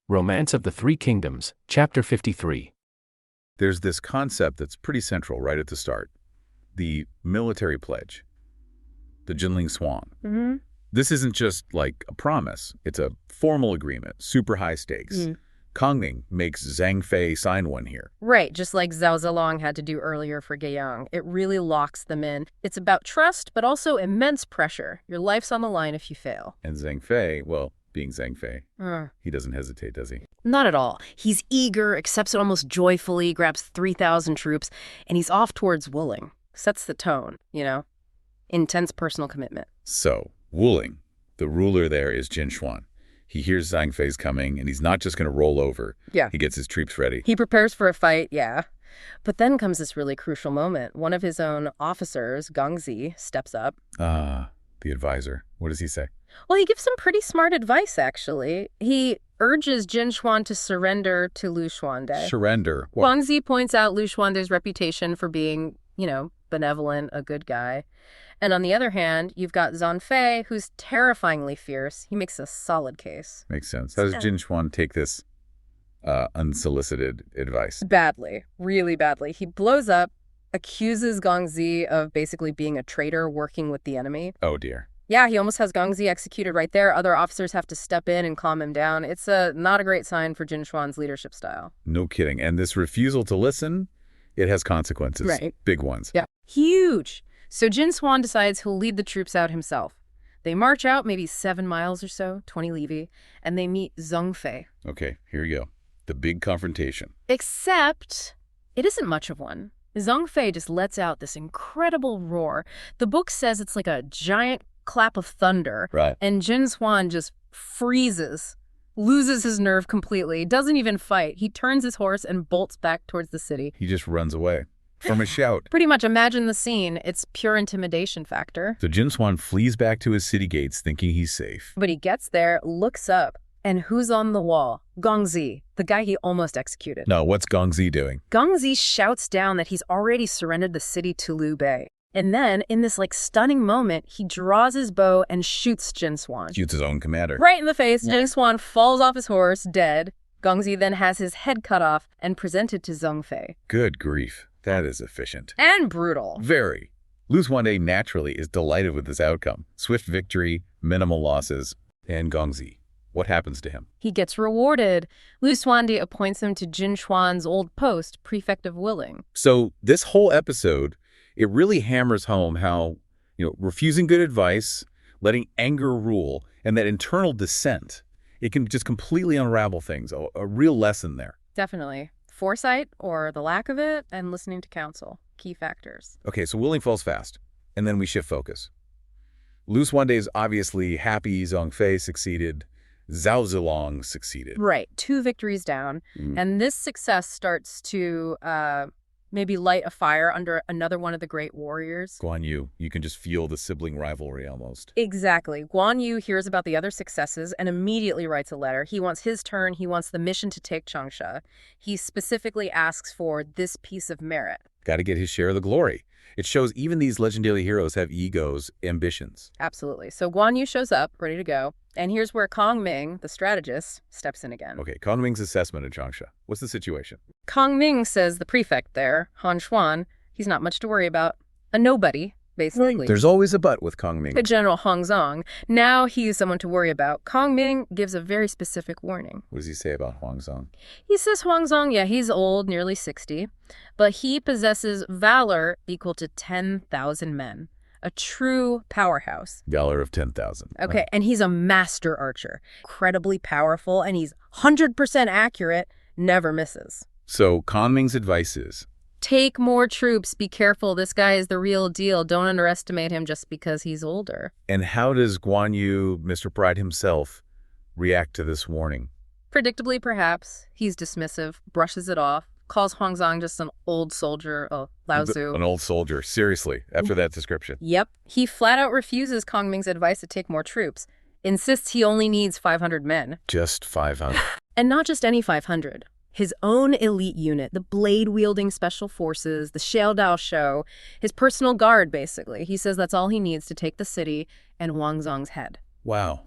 Romance of the Three Kingdoms, Chapter 53. There's this concept that's pretty central right at the start. The military pledge. The Jinling Swan. Mm-hmm. This isn't just like a promise. It's a formal agreement, super high stakes. Mm. Kang Ming makes Zhang Fei sign one here. Right, just like Zhao Zilong had to do earlier for Guiyang. It really locks them in. It's about trust, but also immense pressure. Your life's on the line if you fail. And Zhang Fei, well, being Zhang Fei, Uh, he doesn't hesitate, does he? Not at all. He's eager, accepts it almost joyfully, grabs 3,000 troops, and he's off towards Wuling. Sets the tone, Intense personal commitment. So, Wuling, the ruler there, is Jin Xuan. He hears Zhang Fei's coming, and he's not just going to roll over. Yeah. He gets his troops ready. He prepares for a fight, yeah. But then comes this really crucial moment. One of his own officers, Gong Zi, steps up. Ah, the advisor. What does he say? Well, he gives some pretty smart advice, actually. He urges Jin Xuan to surrender to Lu Xuande. Surrender. What? Guang Zi points out Lu Xuande's reputation for being, benevolent, a good guy. And on the other hand, you've got Zhang Fei, who's terrifyingly fierce. He makes a solid case. Makes sense. How does Jin Xuan take this unsolicited advice? Badly, really badly. He blows up, accuses Gong Zi of basically being a traitor working with the enemy. Oh, dear. Yeah, he almost has Gong Zi executed right there. Other officers have to step in and calm him down. It's not a great sign for Jin Xuan's leadership style. No kidding. And this refusal to listen, it has consequences. Right. Big ones. Yeah. Huge. So Jin Xuan decides he'll lead the troops out himself. They march out maybe 7 miles or so, 20 li, and they meet Zhang Fei. Okay, here you go. The big confrontation. Except it isn't much of one. Zhang Fei just lets out this incredible roar. The book says it's like a giant clap of thunder. Right. And Jin Xuan just freezes, loses his nerve completely, doesn't even fight. He turns his horse and bolts back towards the city. He just runs away from a shout. Pretty much imagine the scene. It's pure intimidation factor. So Jin Xuan flees back to his city gates thinking he's safe. But he gets there, looks up, and who's on the wall? Gong Zi, the guy he almost executed. No, what's Gong Zi doing? Gong Zi shouts down that he's already surrendered the city to Liu Bei. And then, in this stunning moment, he draws his bow and shoots Jin Xuan. Shoots his own commander. Right in the face, Jin Xuan falls off his horse, dead. Gong Zi then has his head cut off and presented to Zhang Fei. Good grief. That is efficient. And brutal. Very. Lu Xuande naturally is delighted with this outcome. Swift victory, minimal losses, and Gong Zi. What happens to him? He gets rewarded. Lu Xuande appoints him to Jin Xuan's old post, Prefect of Wuling. So this whole episode, it really hammers home how, refusing good advice, letting anger rule, and that internal dissent, it can just completely unravel things. A real lesson there. Definitely. Foresight, or the lack of it, and listening to counsel. Key factors. Okay, so Wuling falls fast, and then we shift focus. Lu Xuande is obviously happy Zhang Fei succeeded. Zhao Zilong succeeded. Right. 2 victories down. And this success starts to maybe light a fire under another one of the great warriors. Guan Yu, you can just feel the sibling rivalry almost. Exactly. Guan Yu hears about the other successes and immediately writes a letter. He wants his turn. He wants the mission to take Changsha. He specifically asks for this piece of merit. Got to get his share of the glory. It shows even these legendary heroes have egos, ambitions. Absolutely. So Guan Yu shows up, ready to go. And here's where Kang Ming, the strategist, steps in again. Okay, Kang Ming's assessment of Changsha. What's the situation? Kang Ming says the prefect there, Han Xuan, he's not much to worry about. A nobody, basically. There's always a but with Kang Ming. The General Hong Zong. Now he's someone to worry about. Kang Ming gives a very specific warning. What does he say about Huang Zong? He says Huang Zong, he's old, nearly 60, but he possesses valor equal to 10,000 men. A true powerhouse. Valor of 10,000. Okay, and he's a master archer. Incredibly powerful, and he's 100% accurate, never misses. So Kang Ming's advice is? Take more troops. Be careful. This guy is the real deal. Don't underestimate him just because he's older. And how does Guan Yu, Mr. Pride himself, react to this warning? Predictably, perhaps, he's dismissive, brushes it off, calls Huang Zong just an old soldier, Lao Tzu. An old soldier, seriously, after that description. Yep. He flat out refuses Kang Ming's advice to take more troops, insists he only needs 500 men. Just 500. And not just any 500. His own elite unit, the blade-wielding special forces, the Xiao Dao Show, his personal guard, basically. He says that's all he needs to take the city and Huang Zong's head. Wow.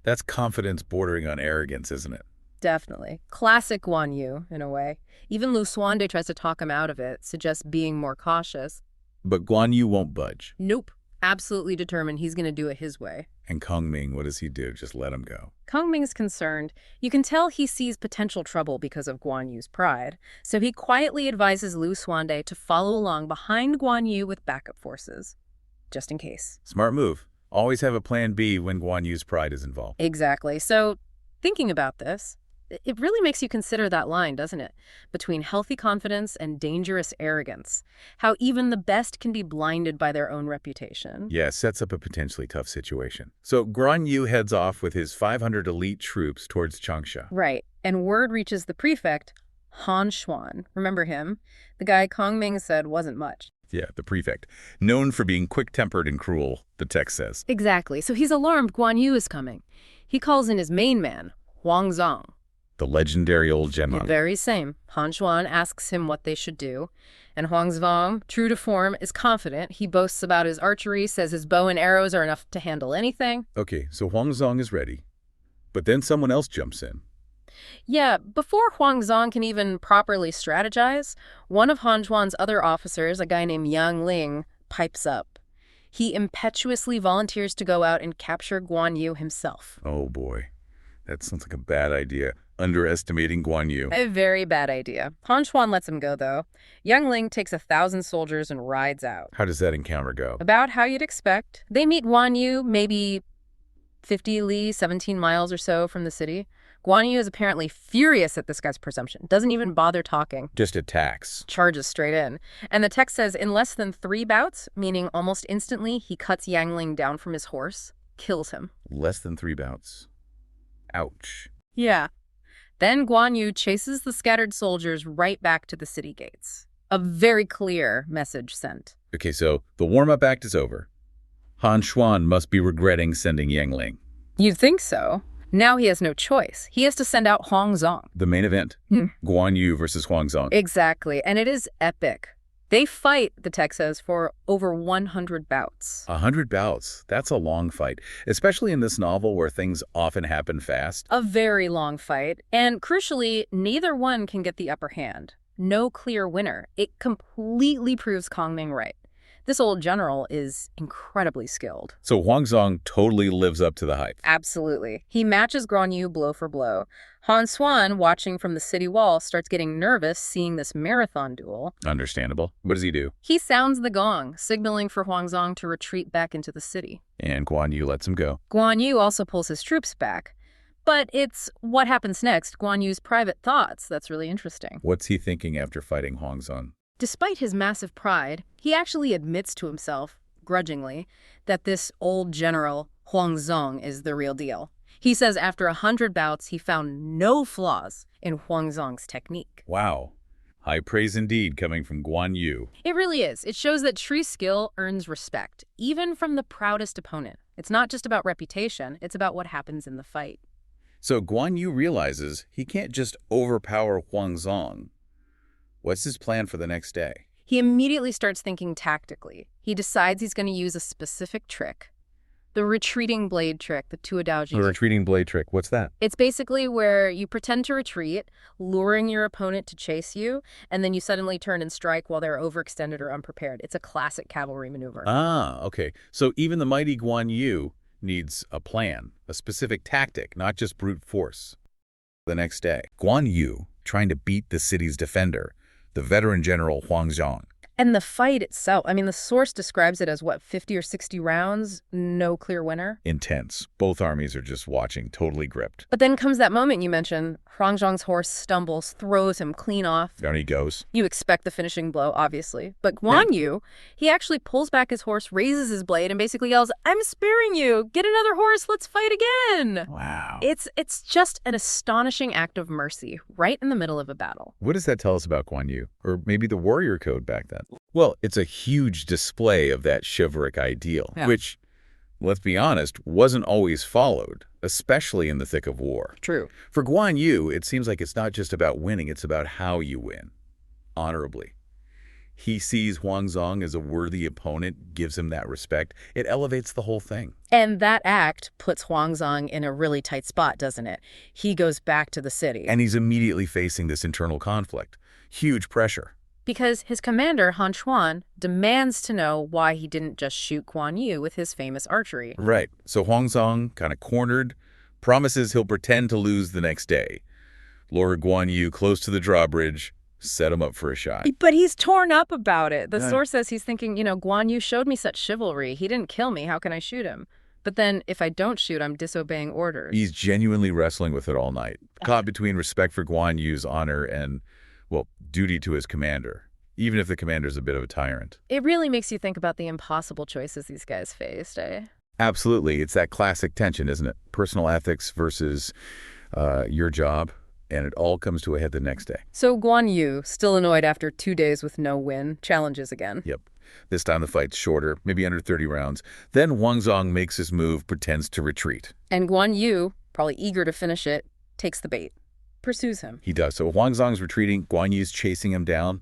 That's confidence bordering on arrogance, isn't it? Definitely. Classic Guan Yu, in a way. Even Lu Suande tries to talk him out of it, suggests being more cautious. But Guan Yu won't budge. Nope. Absolutely determined he's going to do it his way. And Kong Ming, what does he do? Just let him go. Kong Ming's concerned. You can tell he sees potential trouble because of Guan Yu's pride, so he quietly advises Lu Suande to follow along behind Guan Yu with backup forces, just in case. Smart move. Always have a plan B when Guan Yu's pride is involved. Exactly. So, thinking about this, it really makes you consider that line, doesn't it? Between healthy confidence and dangerous arrogance. How even the best can be blinded by their own reputation. Yeah, sets up a potentially tough situation. So Guan Yu heads off with his 500 elite troops towards Changsha. Right. And word reaches the prefect, Han Xuan. Remember him? The guy Kong Ming said wasn't much. Yeah, the prefect. Known for being quick-tempered and cruel, the text says. Exactly. So he's alarmed Guan Yu is coming. He calls in his main man, Huang Zong. The legendary old The general. very same. Han Xuan asks him what they should do. And Huang Zong, true to form, is confident. He boasts about his archery, says his bow and arrows are enough to handle anything. Okay, so Huang Zong is ready. But then someone else jumps in. Yeah, before Huang Zong can even properly strategize, one of Han Xuan's other officers, a guy named Yang Ling, pipes up. He impetuously volunteers to go out and capture Guan Yu himself. Oh boy, that sounds like a bad idea. Underestimating Guan Yu. A very bad idea. Han Xuan lets him go, though. Yang Ling takes 1,000 soldiers and rides out. How does that encounter go? About how you'd expect. They meet Guan Yu maybe 50 li, 17 miles or so from the city. Guan Yu is apparently furious at this guy's presumption. Doesn't even bother talking. Just attacks. Charges straight in. And the text says in less than 3 bouts, meaning almost instantly, he cuts Yang Ling down from his horse, kills him. Less than 3 bouts. Ouch. Yeah. Then Guan Yu chases the scattered soldiers right back to the city gates. A very clear message sent. Okay, so the warm-up act is over. Han Xuan must be regretting sending Yang Ling. You'd think so. Now he has no choice. He has to send out Huang Zong. The main event. Guan Yu versus Huang Zong. Exactly. And it is epic. They fight, the text says, for over 100 bouts. 100 bouts. That's a long fight, especially in this novel where things often happen fast. A very long fight. And crucially, neither one can get the upper hand. No clear winner. It completely proves Kong Ming right. This old general is incredibly skilled. So Huang Zong totally lives up to the hype. Absolutely. He matches Guan Yu blow for blow. Han Xuan, watching from the city wall, starts getting nervous seeing this marathon duel. Understandable. What does he do? He sounds the gong, signaling for Huang Zong to retreat back into the city. And Guan Yu lets him go. Guan Yu also pulls his troops back. But it's what happens next, Guan Yu's private thoughts, that's really interesting. What's he thinking after fighting Huang Zong? Despite his massive pride, he actually admits to himself, grudgingly, that this old general, Huang Zong, is the real deal. He says after 100 bouts, he found no flaws in Huang Zong's technique. Wow. High praise indeed coming from Guan Yu. It really is. It shows that true skill earns respect, even from the proudest opponent. It's not just about reputation, it's about what happens in the fight. So Guan Yu realizes he can't just overpower Huang Zong. What's his plan for the next day? He immediately starts thinking tactically. He decides he's going to use a specific trick. The retreating blade trick, the Tuodaoji. The retreating blade trick, what's that? It's basically where you pretend to retreat, luring your opponent to chase you, and then you suddenly turn and strike while they're overextended or unprepared. It's a classic cavalry maneuver. Ah, okay. So even the mighty Guan Yu needs a plan, a specific tactic, not just brute force. The next day, Guan Yu trying to beat the city's defender, the veteran general Huang Zong. And the fight itself, I mean, the source describes it as, 50 or 60 rounds, no clear winner. Intense. Both armies are just watching, totally gripped. But then comes that moment you mentioned. Huang Zhong's horse stumbles, throws him clean off. Down he goes. You expect the finishing blow, obviously. But Guan Yu, he actually pulls back his horse, raises his blade, and basically yells, "I'm sparing you! Get another horse, let's fight again!" Wow. It's just an astonishing act of mercy, right in the middle of a battle. What does that tell us about Guan Yu? Or maybe the warrior code back then? Well, it's a huge display of that chivalric ideal, which, let's be honest, wasn't always followed, especially in the thick of war. True. For Guan Yu, it seems like it's not just about winning, it's about how you win. Honorably. He sees Huangzong as a worthy opponent, gives him that respect. It elevates the whole thing. And that act puts Huangzong in a really tight spot, doesn't it? He goes back to the city. And he's immediately facing this internal conflict. Huge pressure. Because his commander, Han Xuan, demands to know why he didn't just shoot Guan Yu with his famous archery. Right. So Huangzong, kind of cornered, promises he'll pretend to lose the next day. Lure Guan Yu close to the drawbridge, set him up for a shot. But he's torn up about it. The Right. source says he's thinking, Guan Yu showed me such chivalry. He didn't kill me. How can I shoot him? But then if I don't shoot, I'm disobeying orders. He's genuinely wrestling with it all night, caught between respect for Guan Yu's honor and, well, duty to his commander, even if the commander's a bit of a tyrant. It really makes you think about the impossible choices these guys faced, eh? Absolutely. It's that classic tension, isn't it? Personal ethics versus your job. And it all comes to a head the next day. So Guan Yu, still annoyed after 2 days with no win, challenges again. Yep. This time the fight's shorter, maybe under 30 rounds. Then Huangzong makes his move, pretends to retreat. And Guan Yu, probably eager to finish it, takes the bait, pursues him. He does. So Huangzong's retreating, Guan Yu's chasing him down.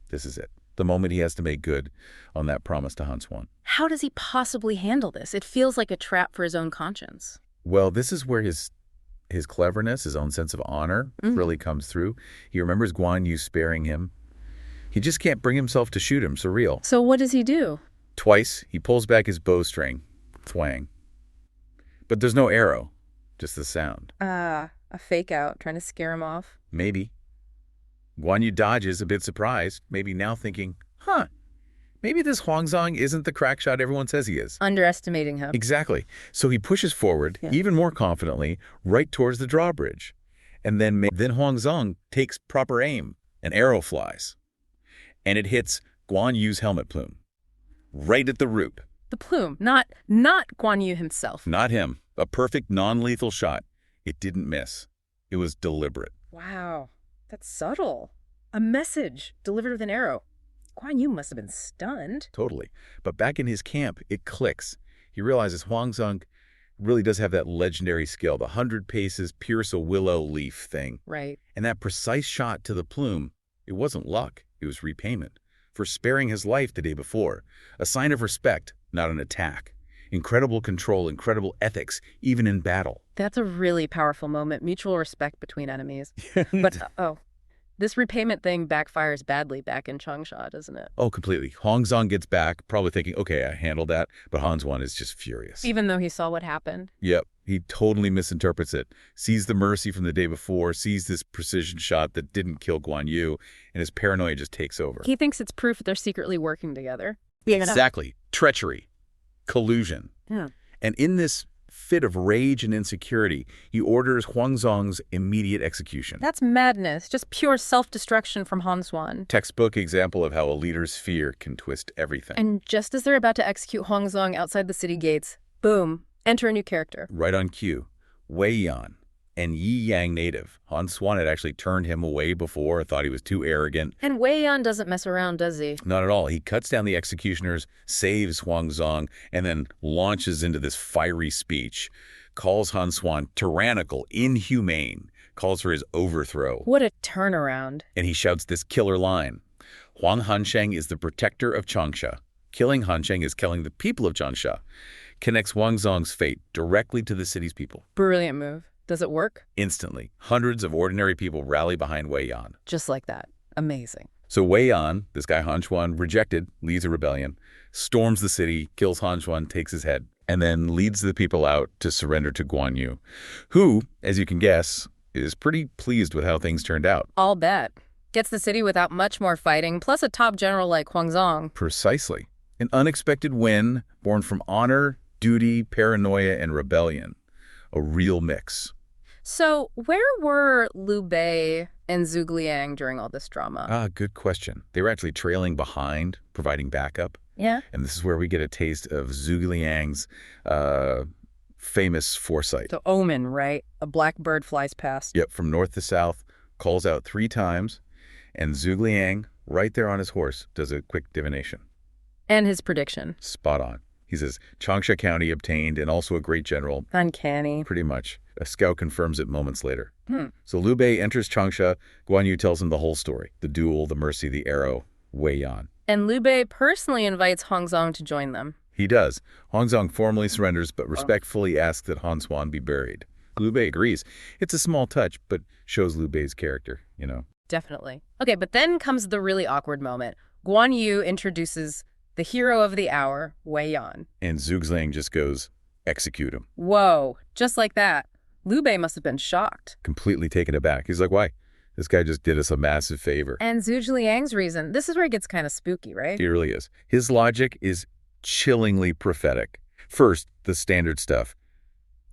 This is it. The moment he has to make good on that promise to Han Xuan. How does he possibly handle this? It feels like a trap for his own conscience. Well, this is where his cleverness, his own sense of honor really comes through. He remembers Guan Yu sparing him. He just can't bring himself to shoot him. Surreal. So what does he do? Twice, he pulls back his bowstring. Twang. But there's no arrow, just the sound. A fake out, trying to scare him off. Maybe. Guan Yu dodges, a bit surprised, maybe now thinking, maybe this Huangzong isn't the crack shot everyone says he is. Underestimating him. Exactly. So he pushes forward, even more confidently, right towards the drawbridge. And then Huangzong takes proper aim. An arrow flies. And it hits Guan Yu's helmet plume. Right at the root. The plume, not Guan Yu himself. Not him. A perfect, non-lethal shot. It didn't miss. It was deliberate. Wow, that's subtle. A message delivered with an arrow. Guan Yu must have been stunned. Totally. But back in his camp, it clicks. He realizes Huangzong really does have that legendary skill, the 100 paces pierce a willow leaf thing. Right. And that precise shot to the plume, it wasn't luck. It was repayment for sparing his life the day before. A sign of respect, not an attack. Incredible control, incredible ethics, even in battle. That's a really powerful moment. Mutual respect between enemies. But, this repayment thing backfires badly back in Changsha, doesn't it? Oh, completely. Huangzong gets back, probably thinking, okay, I handled that. But Han Xuan is just furious. Even though he saw what happened. Yep. He totally misinterprets it. Sees the mercy from the day before, sees this precision shot that didn't kill Guan Yu, and his paranoia just takes over. He thinks it's proof they're secretly working together. Exactly. Treachery. Collusion. Yeah. And in this fit of rage and insecurity, he orders Huangzong's immediate execution. That's madness. Just pure self-destruction from Han Xuan. Textbook example of how a leader's fear can twist everything. And just as they're about to execute Huangzong outside the city gates, boom, enter a new character. Right on cue, Wei Yan, an Yi Yang native. Han Xuan had actually turned him away before, thought he was too arrogant. And Wei Yan doesn't mess around, does he? Not at all. He cuts down the executioners, saves Huangzong, and then launches into this fiery speech. Calls Han Xuan tyrannical, inhumane, calls for his overthrow. What a turnaround. And he shouts this killer line. Huang Hansheng is the protector of Changsha. Killing Hansheng is killing the people of Changsha. Connects Huangzong's fate directly to the city's people. Brilliant move. Does it work? Instantly, hundreds of ordinary people rally behind Wei Yan. Just like that. Amazing. So Wei Yan, this guy Han Xuan, rejected, leads a rebellion, storms the city, kills Han Xuan, takes his head, and then leads the people out to surrender to Guan Yu, who, as you can guess, is pretty pleased with how things turned out. I'll bet. Gets the city without much more fighting, plus a top general like Huangzong. Precisely. An unexpected win born from honor, duty, paranoia, and rebellion. A real mix. So where were Liu Bei and Zhuge Liang during all this drama? Good question. They were actually trailing behind, providing backup. Yeah. And this is where we get a taste of Zhuge Liang's famous foresight. The omen, right? A black bird flies past. Yep, from north to south, calls out 3 times, and Zhuge Liang, right there on his horse, does a quick divination. And his prediction. Spot on. He says, Changsha County obtained, and also a great general. Uncanny. Pretty much. A scout confirms it moments later. So Liu Bei enters Changsha. Guan Yu tells him the whole story. The duel, the mercy, the arrow. Wei Yan. And Liu Bei personally invites Hong Zong to join them. He does. Hongzong formally surrenders but respectfully asks that Han Xuan be buried. Liu Bei agrees. It's a small touch, but shows Liu Bei's character, you know. Definitely. Okay, but then comes the really awkward moment. Guan Yu introduces the hero of the hour, Wei Yan. And Zhuge just goes, execute him. Whoa, just like that. Liu Bei must have been shocked. Completely taken aback. He's like, why? This guy just did us a massive favor. And Zhuge Liang's reason, this is where it gets kind of spooky, right? He really is. His logic is chillingly prophetic. First, the standard stuff.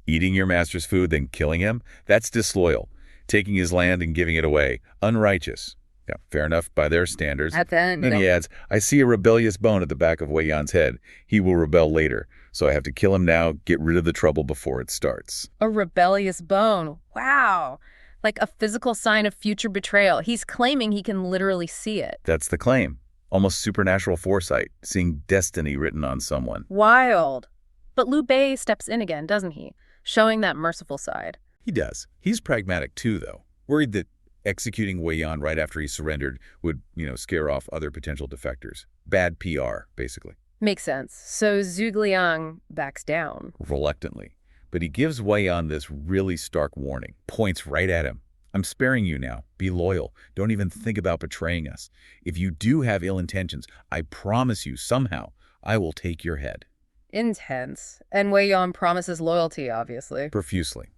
Eating your master's food, then killing him? That's disloyal. Taking his land and giving it away. Unrighteous. Yeah, fair enough by their standards. At the end, Then he adds, I see a rebellious bone at the back of Wei Yan's head. He will rebel later, so I have to kill him now, get rid of the trouble before it starts. a rebellious bone. Wow. Like a physical sign of future betrayal. He's claiming he can literally see it. That's the claim. Almost supernatural foresight, seeing destiny written on someone. Wild. But Liu Bei steps in again, doesn't he? Showing that merciful side. He does. He's pragmatic too, though. Worried that executing Wei Yan right after he surrendered would, scare off other potential defectors. Bad PR, basically. Makes sense. So Zhuge Liang backs down. Reluctantly. But he gives Wei Yan this really stark warning. Points right at him. I'm sparing you now. Be loyal. Don't even think about betraying us. If you do have ill intentions, I promise you somehow I will take your head. Intense. And Wei Yan promises loyalty, obviously. Profusely.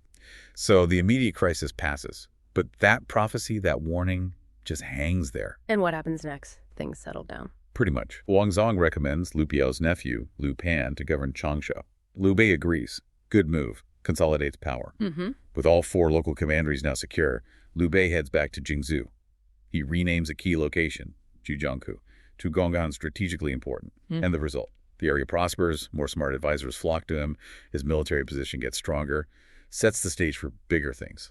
So the immediate crisis passes. But that prophecy, that warning, just hangs there. And what happens next? Things settle down. Pretty much. Wang Zong recommends Liu Biao's nephew, Liu Pan, to govern Changsha. Liu Bei agrees. Good move. Consolidates power. Mm-hmm. With all 4 local commanderies now secure, Liu Bei heads back to Jingzhou. He renames a key location, Jijiangku, to Gong'an strategically important. And the result? The area prospers, more smart advisors flock to him, his military position gets stronger, sets the stage for bigger things.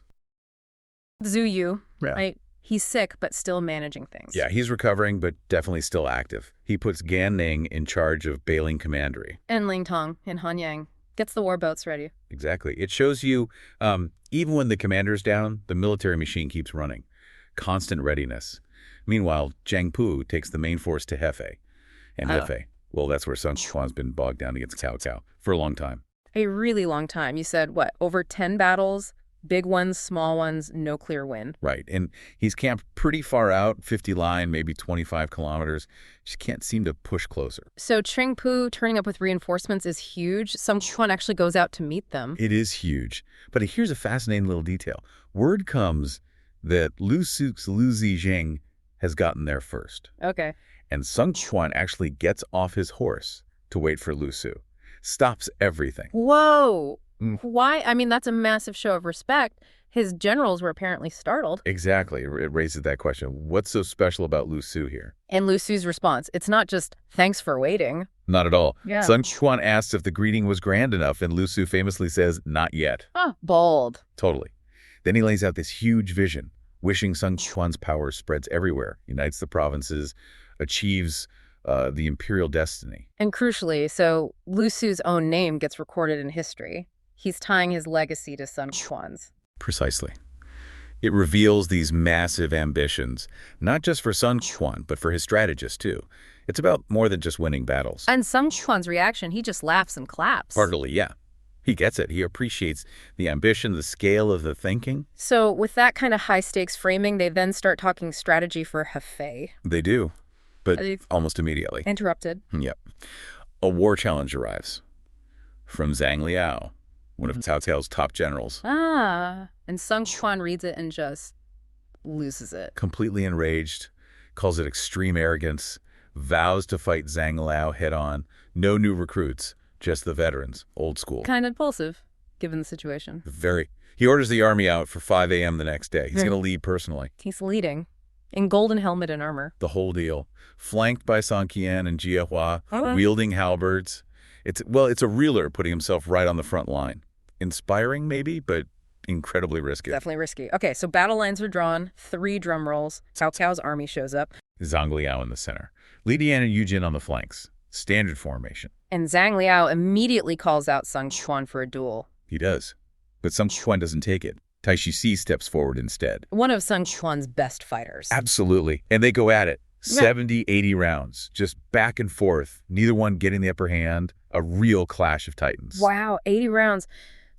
Zhu Yu, Yeah. right? He's sick, but still managing things. Yeah, he's recovering, but definitely still active. He puts Gan Ning in charge of Bailing Commandery. And Ling Tong in Hanyang gets the war boats ready. Exactly. It shows you, even when the commander's down, the military machine keeps running. Constant readiness. Meanwhile, Jiang Pu takes the main force to Hefei. And Hefei, well, that's where Sun Quan's been bogged down against Cao Cao for a long time. A really long time. You said, what, over 10 battles? Big ones, small ones, no clear win. Right. And he's camped pretty far out, 50 line, maybe 25 kilometers. Just can't seem to push closer. So Cheng Pu turning up with reinforcements is huge. Sun Quan actually goes out to meet them. It is huge. But here's a fascinating little detail. Word comes that Lu Su's Lu Zizheng has gotten there first. Okay. And Sun Quan actually gets off his horse to wait for Lu Su. Stops everything. Whoa. Why? I mean, that's a massive show of respect. His generals were apparently startled. Exactly. It raises that question. What's so special about Lu Su here? And Lu Su's response, it's not just, thanks for waiting. Not at all. Yeah. Sun Quan asks if the greeting was grand enough, and Lu Su famously says, not yet. Bold. Totally. Then he lays out this huge vision, wishing Sun Quan's power spreads everywhere, unites the provinces, achieves the imperial destiny. And crucially, so Lu Su's own name gets recorded in history. He's tying his legacy to Sun Quan's. Precisely. It reveals these massive ambitions, not just for Sun Quan, but for his strategists, too. It's about more than just winning battles. And Sun Quan's reaction, he just laughs and claps. Partly, yeah. He gets it. He appreciates the ambition, the scale of the thinking. So with that kind of high-stakes framing, they then start talking strategy for Hefei. They do, but almost immediately. Interrupted. Yep. A war challenge arrives from Zhang Liao, one of Cao Cao's top generals. And Sun Quan reads it and just loses it. Completely enraged, calls it extreme arrogance, vows to fight Zhang Liao head-on. No new recruits, just the veterans, old school. Kind of impulsive, given the situation. Very. He orders the army out for 5 a.m. the next day. He's going to lead personally. He's leading. In golden helmet and armor. The whole deal. Flanked by Song Qian and Jie Hua, wielding halberds. It's a reeler putting himself right on the front line. Inspiring, maybe, but incredibly risky. Definitely risky. Okay, so battle lines are drawn, 3 drum rolls. Cao Cao's army shows up. Zhang Liao in the center. Li Dian and Yu Jin on the flanks. Standard formation. And Zhang Liao immediately calls out Sun Quan for a duel. He does. But Sun Quan doesn't take it. Taishi Si steps forward instead. One of Sun Quan's best fighters. Absolutely. And they go at it. 70, 80 rounds, just back and forth, neither one getting the upper hand, a real clash of titans. Wow, 80 rounds.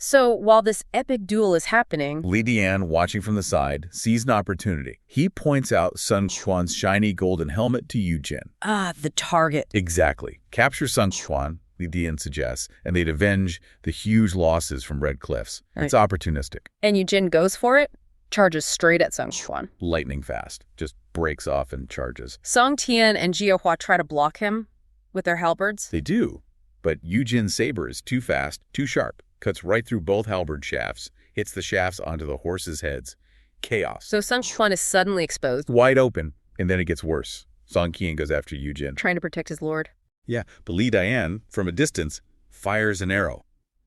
So while this epic duel is happening, Li Dian, watching from the side, sees an opportunity. He points out Sun Quan's shiny golden helmet to Yu Jin. the target. Exactly. Capture Sun Quan, Li Dian suggests, and they'd avenge the huge losses from Red Cliffs. It's opportunistic. And Yu Jin goes for it, charges straight at Sun Quan. Lightning fast. Just breaks off and charges. Song Tian and Jia Hua try to block him with their halberds. They do. But Yu Jin's saber is too fast, too sharp. Cuts right through both halberd shafts, hits the shafts onto the horses' heads. Chaos. So Sun Quan is suddenly exposed, Wide open, and then it gets worse. Song Qian goes after Yu Jin. trying to protect his lord. Yeah, but Li Dian, from a distance, fires an arrow.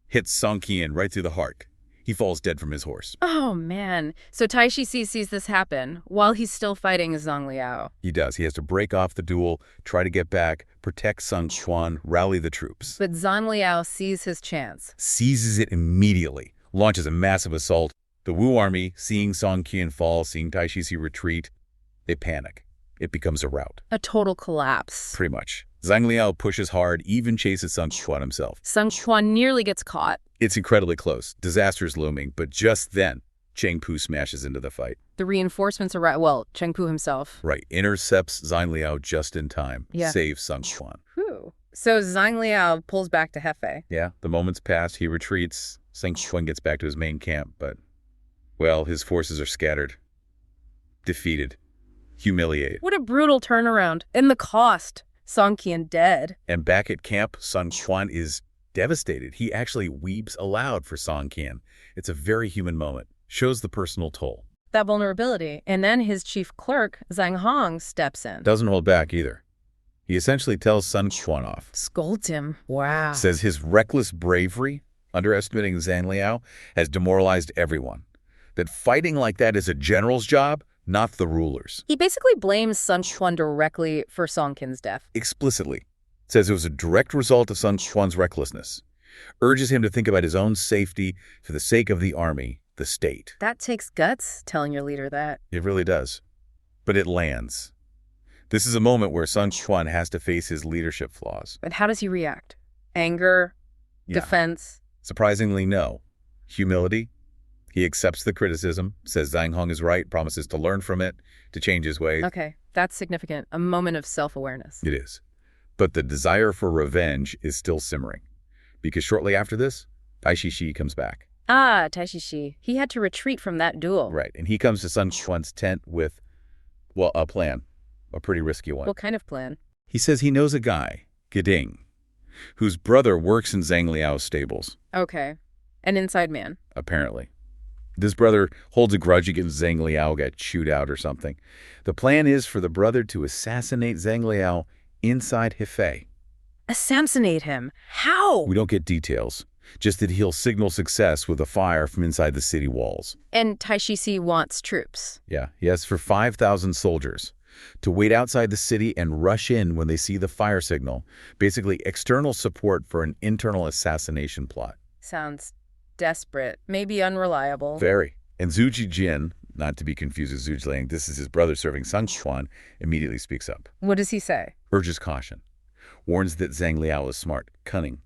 Hits Song Qian right through the heart. He falls dead from his horse. Oh, man. So Tai Shi sees this happen while he's still fighting Zhang Liao. He does. He has to break off the duel, try to get back, protect Sun Quan, rally the troops. But Zhang Liao sees his chance. Seizes it immediately, launches a massive assault. The Wu army, seeing Song Qian fall, seeing Tai Shi retreat, they panic. It becomes a rout. A total collapse. Pretty much. Zhang Liao pushes hard, even chases Sun Quan himself. Sun Quan nearly gets caught. It's incredibly close. Disaster's looming, but just then, Cheng Pu smashes into the fight. The reinforcements arrive. Well, Cheng Pu himself. Right. Intercepts Zhang Liao just in time. Yeah. Saves Sun Quan. Whew. So Zhang Liao pulls back to Hefei. Yeah, the moment's passed. He retreats. Sun Quan gets back to his main camp, but, well, his forces are scattered. Defeated. Humiliated. What a brutal turnaround. And the cost. Song Qian dead. And back at camp, Sun Quan is devastated. He actually weeps aloud for Song Qian. It's a very human moment. Shows the personal toll. That vulnerability. And then his chief clerk, Zhang Hong, steps in. Doesn't hold back either. He essentially tells Sun Quan off. Scolds him. Wow. Says his reckless bravery, underestimating Zhang Liao, has demoralized everyone. That fighting like that is a general's job, not the ruler's. He basically blames Sun Quan directly for Song Qian's death. Explicitly. Says it was a direct result of Sun Quan's recklessness. Urges him to think about his own safety for the sake of the army, the state. That takes guts, telling your leader that. It really does. But it lands. This is a moment where Sun Quan has to face his leadership flaws. But how does he react? Anger? Yeah. Defense? Surprisingly, no. Humility. He accepts the criticism, says Zhang Hong is right, promises to learn from it, to change his ways. Okay, that's significant. A moment of self-awareness. It is. But the desire for revenge is still simmering. Because shortly after this, Tai Shi comes back. Ah, Tai Shi. He had to retreat from that duel. Right, and he comes to Sun Quan's tent with, well, a plan. A pretty risky one. What kind of plan? He says he knows a guy, Geding, whose brother works in Zhang Liao's stables, Okay. An inside man. apparently. This brother holds a grudge against Zhang Liao, got chewed out or something. The plan is for the brother to assassinate Zhang Liao inside Hefei. Assassinate him. How? We don't get details, just that he'll signal success with a fire from inside the city walls. And Tai Shi wants troops. Yeah, he asks for 5,000 soldiers to wait outside the city and rush in when they see the fire signal. Basically, external support for an internal assassination plot. Sounds desperate. Maybe unreliable. Very. And Zhu Jijin, not to be confused with Zhu Jiang, this is his brother serving Sun Quan, immediately speaks up. What does he say? Urges caution. Warns that Zhang Liao is smart, cunning,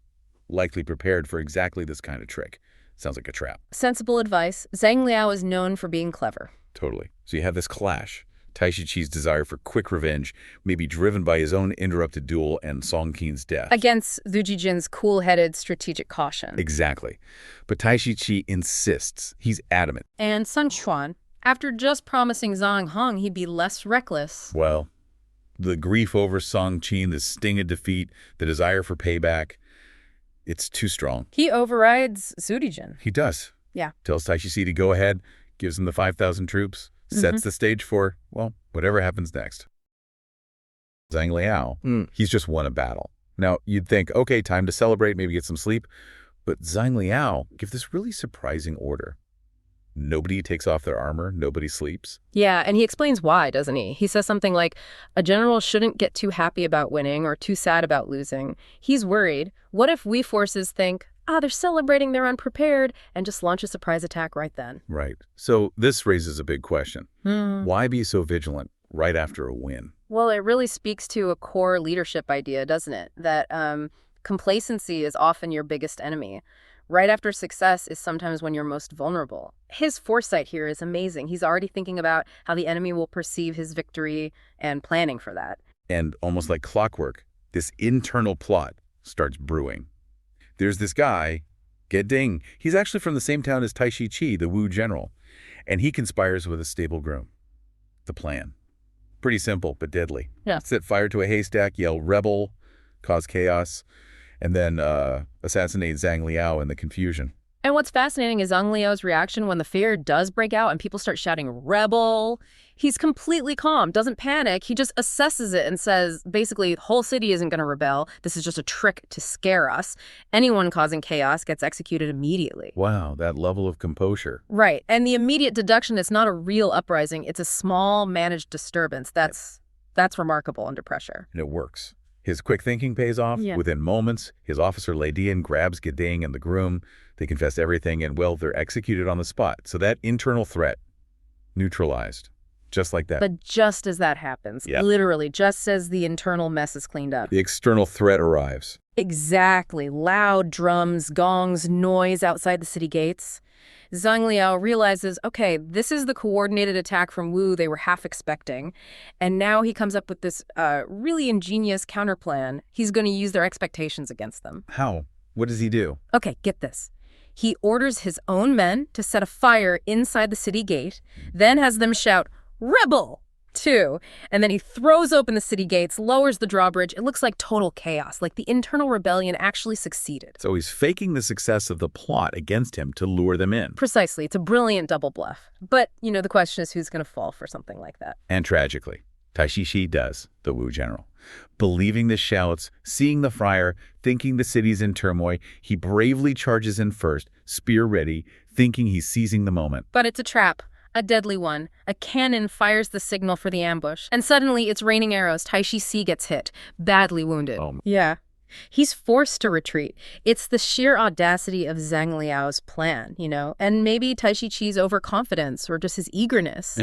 likely prepared for exactly this kind of trick. Sounds like a trap. Sensible advice. Zhang Liao is known for being clever. Totally. So you have this clash. Tai Shi's desire for quick revenge may be driven by his own interrupted duel and Song Qian's death. Against Zhu Jijin's cool-headed strategic caution. Exactly. But Tai Shi insists. He's adamant. And Sun Quan, after just promising Zhang Hong he'd be less reckless. Well, the grief over Song Qian, the sting of defeat, the desire for payback, it's too strong. He overrides Zhu Jijin. He does. Yeah. Tells Tai Shi to go ahead, gives him the 5,000 troops, sets the stage for, well, whatever happens next. Zhang Liao, he's just won a battle. Now, you'd think, okay, time to celebrate, maybe get some sleep. But Zhang Liao gives this really surprising order. Nobody takes off their armor, nobody sleeps. Yeah, and he explains why, doesn't he? He says something like, a general shouldn't get too happy about winning or too sad about losing. He's worried. What if we forces think, they're celebrating, they're unprepared, and just launch a surprise attack right then? Right. So this raises a big question. Why be so vigilant right after a win? Well, it really speaks to a core leadership idea, doesn't it? That complacency is often your biggest enemy. Right after success is sometimes when you're most vulnerable. His foresight here is amazing. He's already thinking about how the enemy will perceive his victory and planning for that. And almost like clockwork, this internal plot starts brewing. There's this guy, Geding. He's actually from the same town as Taishi Ci, the Wu general, and he conspires with a stable groom. The plan. Pretty simple, but deadly. Yeah. Set fire to a haystack, yell rebel, cause chaos, and then assassinate Zhang Liao in the confusion. And what's fascinating is Zhang Liao's reaction when the fear does break out and people start shouting, rebel. He's completely calm, doesn't panic. He just assesses it and says, basically, the whole city isn't going to rebel. This is just a trick to scare us. Anyone causing chaos gets executed immediately. Wow, that level of composure. Right. And the immediate deduction, it's not a real uprising. It's a small managed disturbance. That's remarkable under pressure. And it works. His quick thinking pays off. Yeah. Within moments, his officer Lei Dian grabs Geding and the groom. They confess everything, and, well, they're executed on the spot. So that internal threat, neutralized. Just like that. But just as that happens, Yeah. literally, just as the internal mess is cleaned up. The external threat arrives. Exactly. Loud drums, gongs, noise outside the city gates. Zhang Liao realizes, okay, this is the coordinated attack from Wu they were half expecting. And now he comes up with this really ingenious counterplan. He's going to use their expectations against them. How? What does he do? Okay, get this. He orders his own men to set a fire inside the city gate, then has them shout, "Rebel!" too. And then he throws open the city gates, lowers the drawbridge. It looks like total chaos, like the internal rebellion actually succeeded. So he's faking the success of the plot against him to lure them in. Precisely. It's a brilliant double bluff. But, the question is who's going to fall for something like that? And tragically, Taishi Ci does, the Wu general. Believing the shouts, seeing the fire, thinking the city's in turmoil, he bravely charges in first, spear ready, thinking he's seizing the moment. But it's a trap. A deadly one. A cannon fires the signal for the ambush. And suddenly it's raining arrows. Taishi Ci gets hit, badly wounded. Oh. Yeah. He's forced to retreat. It's the sheer audacity of Zhang Liao's plan, and maybe Taishi Ci's overconfidence or just his eagerness.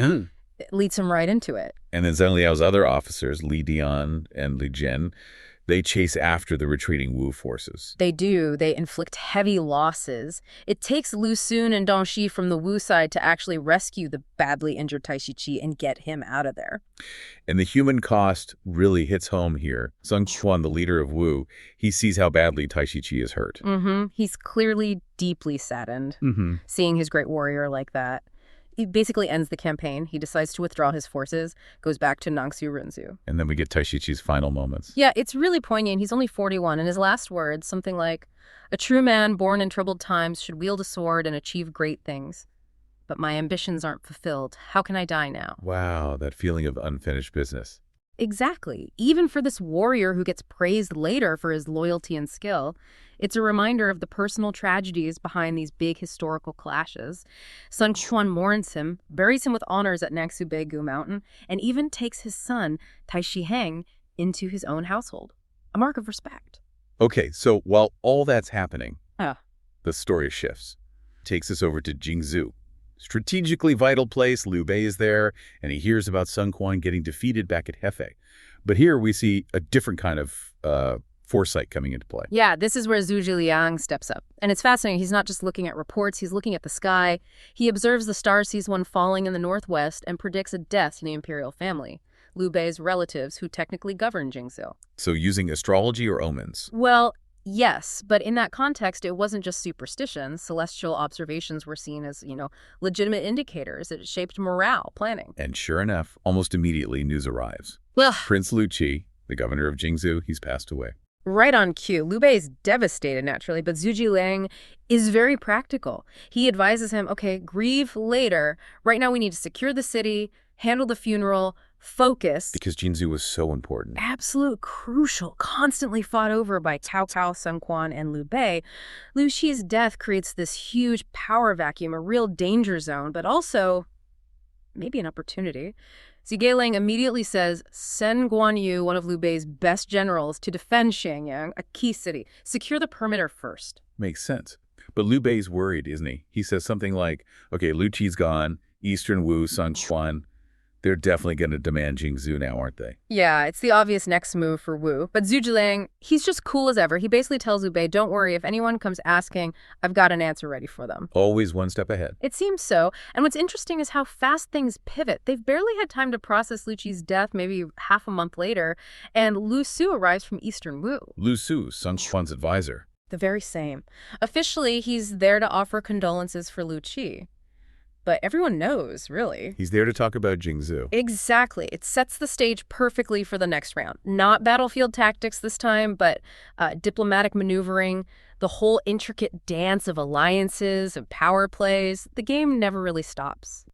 It leads him right into it. And then Zhang Liao's other officers, Li Dian and Li Jin, they chase after the retreating Wu forces. They do. They inflict heavy losses. It takes Lu Xun and Dong Shi from the Wu side to actually rescue the badly injured Taishi Ci and get him out of there. And the human cost really hits home here. Sun Quan, the leader of Wu, he sees how badly Taishi Ci is hurt. He's clearly deeply saddened, seeing his great warrior like that. He basically ends the campaign. He decides to withdraw his forces, goes back to Nangsu Runzu. And then we get Taishi Ci's final moments. Yeah, it's really poignant. He's only 41, and his last words, something like, "A true man born in troubled times should wield a sword and achieve great things. But my ambitions aren't fulfilled. How can I die now?" Wow, that feeling of unfinished business. Exactly. Even for this warrior who gets praised later for his loyalty and skill, it's a reminder of the personal tragedies behind these big historical clashes. Sun Quan mourns him, buries him with honors at Nangsu Beigu Mountain, and even takes his son, Taishi Heng, into his own household. A mark of respect. Okay, so while all that's happening, Ah. the story shifts. Takes us over to Jingzhou. Strategically vital place, Liu Bei is there, and he hears about Sun Quan getting defeated back at Hefei. But here we see a different kind of foresight coming into play. Yeah, this is where Zhu Zhiliang steps up. And it's fascinating. He's not just looking at reports, he's looking at the sky. He observes the star sees one falling in the northwest and predicts a death in the imperial family, Liu Bei's relatives who technically govern Jingzhou. So using astrology or omens? Well, yes, but in that context, it wasn't just superstition. Celestial observations were seen as, legitimate indicators. It shaped morale, planning. And sure enough, almost immediately news arrives. Well, Prince Liu Qi, the governor of Jingzhou, he's passed away. right on cue. Liu Bei is devastated, naturally, but Zhu Zhiliang is very practical. He advises him, okay, grieve later. Right now we need to secure the city, handle the funeral, focus. Because Jingzhou was so important. Absolute crucial, constantly fought over by Cao Cao, Sun Quan, and Liu Bei. Liu Qi's death creates this huge power vacuum, a real danger zone, but also maybe an opportunity. Zhuge Liang immediately says, send Guan Yu, one of Liu Bei's best generals, to defend Shenyang, a key city. Secure the perimeter first. Makes sense. But Liu Bei's worried, isn't he? He says something like, okay, Liu Qi's gone, Eastern Wu, Sun Quan, They're definitely going to demand Jingzhou now, aren't they? Yeah, it's the obvious next move for Wu. But Zhu Zhilang, he's just cool as ever. He basically tells Liu Bei, don't worry, if anyone comes asking, I've got an answer ready for them. Always one step ahead. It seems so. And what's interesting is how fast things pivot. They've barely had time to process Lu Qi's death, maybe half a month later, and Lu Su arrives from Eastern Wu. Lu Su, Sun Quan's advisor. The very same. Officially, he's there to offer condolences for Lu Qi. But everyone knows, really. He's there to talk about Jingzhou. Exactly. It sets the stage perfectly for the next round. Not battlefield tactics this time, but diplomatic maneuvering, the whole intricate dance of alliances, of power plays. The game never really stops.